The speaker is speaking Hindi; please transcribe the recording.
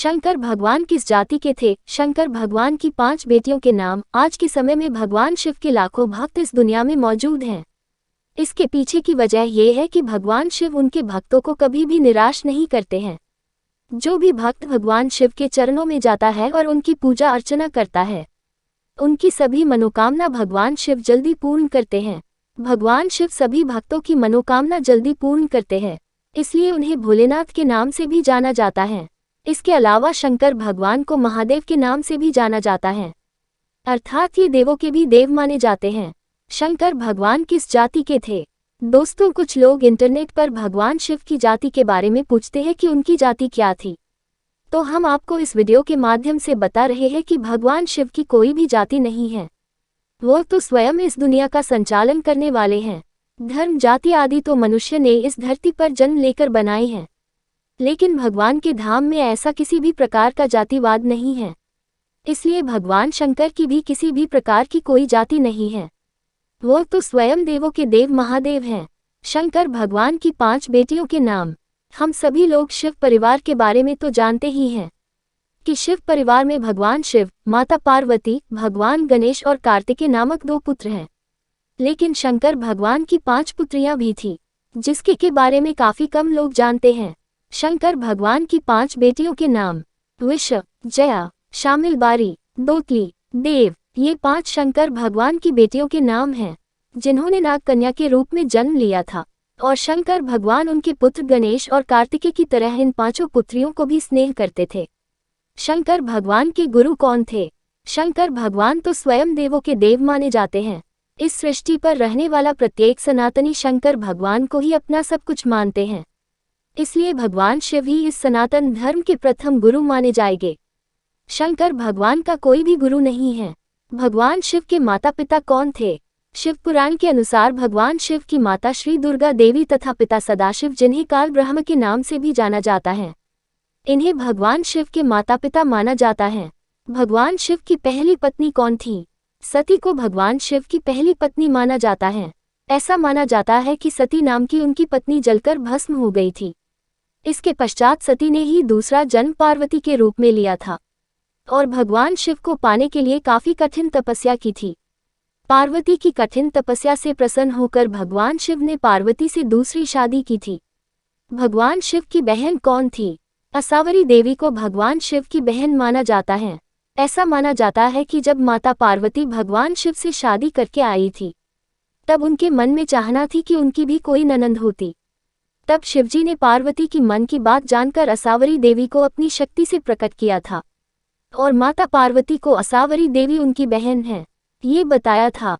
शंकर भगवान किस जाति के थे? शंकर भगवान की 5 बेटियों के नाम। आज के समय में भगवान शिव के लाखों भक्त इस दुनिया में मौजूद हैं। इसके पीछे की वजह यह है कि भगवान शिव उनके भक्तों को कभी भी निराश नहीं करते हैं। जो भी भक्त भगवान शिव के चरणों में जाता है और उनकी पूजा अर्चना करता है, उनकी सभी मनोकामना भगवान शिव जल्दी पूर्ण करते हैं। भगवान शिव सभी भक्तों की मनोकामना जल्दी पूर्ण करते हैं, इसलिए उन्हें भोलेनाथ के नाम से भी जाना जाता है। इसके अलावा शंकर भगवान को महादेव के नाम से भी जाना जाता है, अर्थात ये देवों के भी देव माने जाते हैं। शंकर भगवान किस जाति के थे? दोस्तों, कुछ लोग इंटरनेट पर भगवान शिव की जाति के बारे में पूछते हैं कि उनकी जाति क्या थी। तो हम आपको इस वीडियो के माध्यम से बता रहे हैं कि भगवान शिव की कोई भी जाति नहीं है। वो तो स्वयं इस दुनिया का संचालन करने वाले हैं। धर्म, जाति आदि तो मनुष्य ने इस धरती पर जन्म लेकर बनाए हैं, लेकिन भगवान के धाम में ऐसा किसी भी प्रकार का जातिवाद नहीं है। इसलिए भगवान शंकर की भी किसी भी प्रकार की कोई जाति नहीं है। वो तो स्वयं देवों के देव महादेव हैं। शंकर भगवान की 5 बेटियों के नाम। हम सभी लोग शिव परिवार के बारे में तो जानते ही हैं कि शिव परिवार में भगवान शिव, माता पार्वती, भगवान गणेश और कार्तिकेय नामक 2 पुत्र हैं। लेकिन शंकर भगवान की 5 पुत्रियां भी थीं, जिसके के बारे में काफी कम लोग जानते हैं। शंकर भगवान की 5 बेटियों के नाम। विष, जया, शामिल बारी, दोतली, देव। ये 5 शंकर भगवान की बेटियों के नाम हैं, जिन्होंने नाग कन्या के रूप में जन्म लिया था। और शंकर भगवान उनके पुत्र गणेश और कार्तिकेय की तरह इन 5 पुत्रियों को भी स्नेह करते थे। शंकर भगवान के गुरु कौन थे? शंकर भगवान तो स्वयं देवों के देव माने जाते हैं। इस सृष्टि पर रहने वाला प्रत्येक सनातनी शंकर भगवान को ही अपना सब कुछ मानते हैं। इसलिए भगवान शिव ही इस सनातन धर्म के प्रथम गुरु माने जाएंगे। शंकर भगवान का कोई भी गुरु नहीं है। भगवान शिव के माता पिता कौन थे? शिव पुराण के अनुसार भगवान शिव की माता श्री दुर्गा देवी तथा पिता सदाशिव, जिन्हें काल ब्रह्म के नाम से भी जाना जाता है, इन्हें भगवान शिव के माता पिता माना जाता है। भगवान शिव की पहली पत्नी कौन थी? सती को भगवान शिव की पहली पत्नी माना जाता है। ऐसा माना जाता है कि सती नाम की उनकी पत्नी जलकर भस्म हो गई थी। इसके पश्चात सती ने ही दूसरा जन्म पार्वती के रूप में लिया था और भगवान शिव को पाने के लिए काफी कठिन तपस्या की थी। पार्वती की कठिन तपस्या से प्रसन्न होकर भगवान शिव ने पार्वती से दूसरी शादी की थी। भगवान शिव की बहन कौन थी? असावरी देवी को भगवान शिव की बहन माना जाता है। ऐसा माना जाता है कि जब माता पार्वती भगवान शिव से शादी करके आई थी, तब उनके मन में चाहना थी कि उनकी भी कोई ननंद होती। तब शिवजी ने पार्वती की मन की बात जानकर असावरी देवी को अपनी शक्ति से प्रकट किया था और माता पार्वती को असावरी देवी उनकी बहन है, ये बताया था।